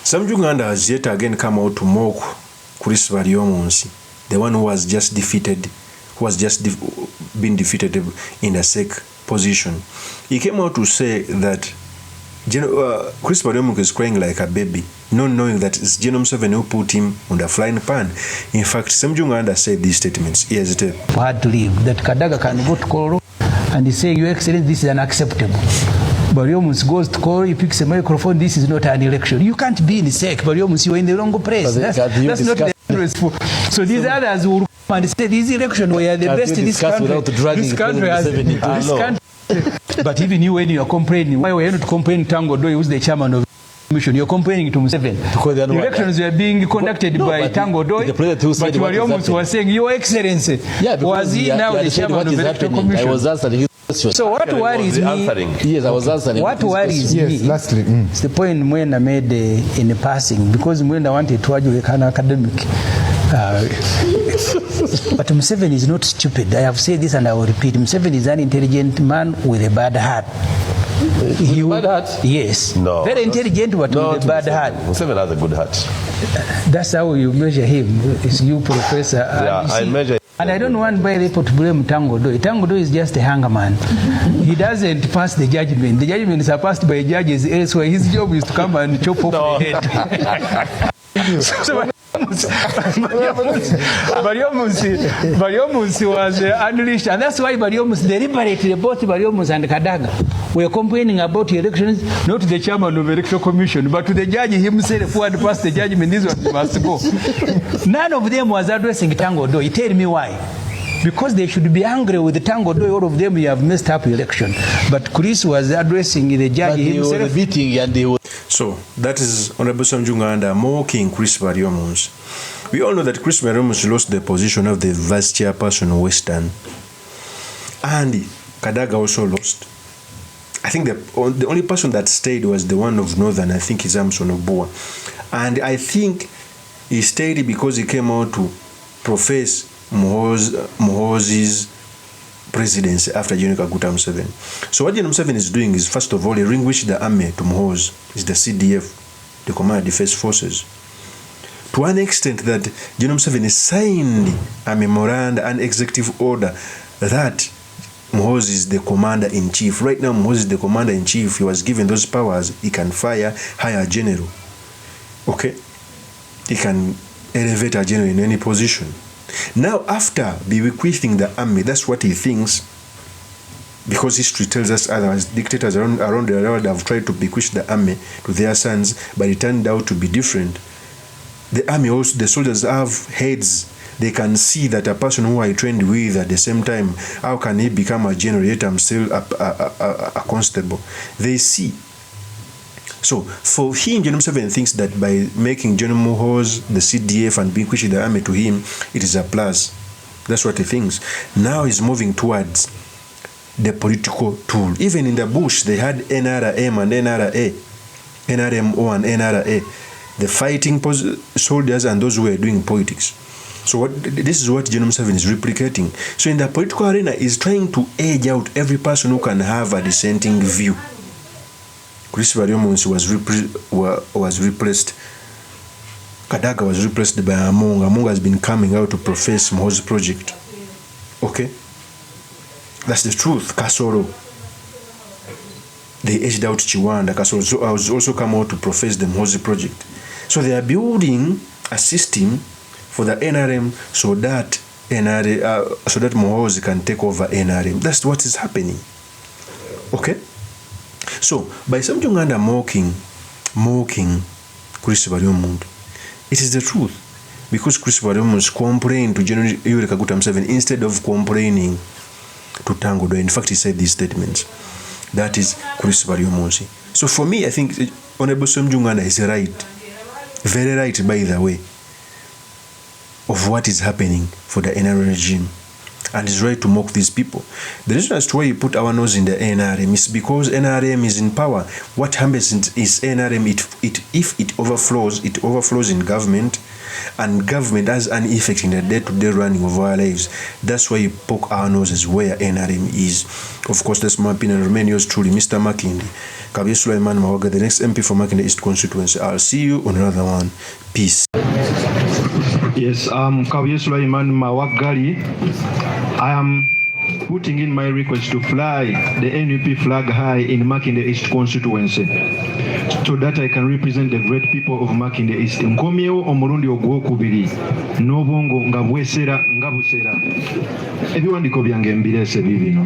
SSEMUJJU NGANDA has yet again come out to mock CHRIS BARYOMUNSI, the one who has just been defeated in the SEC position. He came out to say that CHRIS BARYOMUNSI is crying like a baby, not knowing that it's Gen 7 who put him on the flying pan. In fact, SSEMUJJU NGANDA said these statements. Here's it. Had to leave. That Kadaga can go to Koro and he say, Your Excellency, this is unacceptable. Baryomunsi goes to Koro, he picks a microphone, this is not an election. You can't be in SEC, Baryomunsi, you are in the wrong place. That's not the response. So these others will come and say, this election, we are the best in this country. This country has this country. But even you, when you are complaining, why were you not complaining Tango Doi, who's the chairman of the commission? You're complaining to Museveni. The elections were being conducted by Tango Doi, but Baryomunsi was saying, Your Excellency, was he now the chairman of the electoral commission? I was answering his question. So what worries me? Yes, I was answering. What worries me? Yes, lastly, it's the point Mwenda made in the passing, because Mwenda wanted to argue an academic. But Museveni is not stupid. I have said this and I will repeat. Museveni is an intelligent man with a bad heart. Bad heart? Yes. No. Very intelligent, but with a bad heart. Museveni has a good heart. That's how you measure him. It's you, Professor. Yeah, I measure. And I don't want by people to blame Tango Doi. Tango Doi is just a hanger man. He doesn't pass the judgment. The judgments are passed by judges elsewhere. His job is to come and chop off the head. So, Baryomunsi was unleashed, and that's why Baryomunsi deliberately, both Baryomunsi and Kadaga were complaining about the elections, not to the chairman of the electoral commission, but to the judge himself who had passed the judgment. This one must go. None of them was addressing Tango Doi. Tell me why. Because they should be angry with the Tango Doi, all of them, you have messed up election. But Chris was addressing the judge himself. So that is Honorable SSEMUJJU NGANDA mocking CHRIS BARYOMUNSI. We all know that CHRIS BARYOMUNSI lost the position of the vice chairperson of Western, and Kadaga also lost. I think the only person that stayed was the one of Northern. I think is Amson Obua, and I think he stayed because he came out to profess Muhoozi's presidency after Gen Kaguta Museveni. So what Gen Museveni is doing is, first of all, he relinquished the army to Muhoozi, is the CDF, the Command Defense Forces, to an extent that Gen Museveni signed a memorandum, an executive order that Muhoozi is the commander-in-chief. Right now, Muhoozi is the commander-in-chief. He was given those powers. He can hire a general. Okay? He can elevate a general in any position. Now, after bequeathing the army, that's what he thinks, because history tells us otherwise. Dictators around the world have tried to bequeath the army to their sons, but it turned out to be different. The army also, the soldiers have heads. They can see that a person who I trained with at the same time, how can he become a general yet I'm still a constable? They see. So for him, Gen 7 thinks that by making General Muhoozi the CDF and bequeathing the army to him, it is a plus. That's what he thinks. Now he's moving towards the political tool. Even in the bush, they had NRM and NRA, NRMO and NRA, the fighting soldiers and those who were doing politics. So this is what Gen 7 is replicating. So in the political arena, he's trying to edge out every person who can have a dissenting view. CHRIS BARYOMUNSI was replaced. Kadaga was replaced by Among. Among has been coming out to profess Muhoozi project. Okay? That's the truth. Kasoro. They edged out Chiwanda. Kasoro has also come out to profess the Muhoozi project. So they are building a system for the NRM so that Muhoozi can take over NRM. That's what is happening. Okay? So, by SSEMUJJU NGANDA mocking CHRIS BARYOMUNSI, it is the truth. Because CHRIS BARYOMUNSI complained to General Yoweri Kaguta Museveni instead of complaining to Tango Doi. In fact, he said these statements. That is CHRIS BARYOMUNSI. So for me, I think Honorable SSEMUJJU NGANDA is right, very right, by the way, of what is happening for the NRM regime. And is right to mock these people. The reason as to why you put our nose in the NRM is because NRM is in power. What happens is NRM, if it overflows in government, and government has an effect in the day-to-day running of our lives. That's why you poke our noses where NRM is. Of course, that's my opinion. Remain yours truly, Mr. Makindi. Kabye Sulaiman Mawaga, the next MP for Makindi East constituency. I'll see you on another one. Peace. Yes, Kabye Sulaiman Mawagali. I am putting in my request to fly the NUP flag high in Makindi East constituency, so that I can represent the great people of Makindi East. Nkomyewo omulundi ogwokubiri n'obwongo nga bwesera nga busera ebiwandiiko byange mbirese bibino.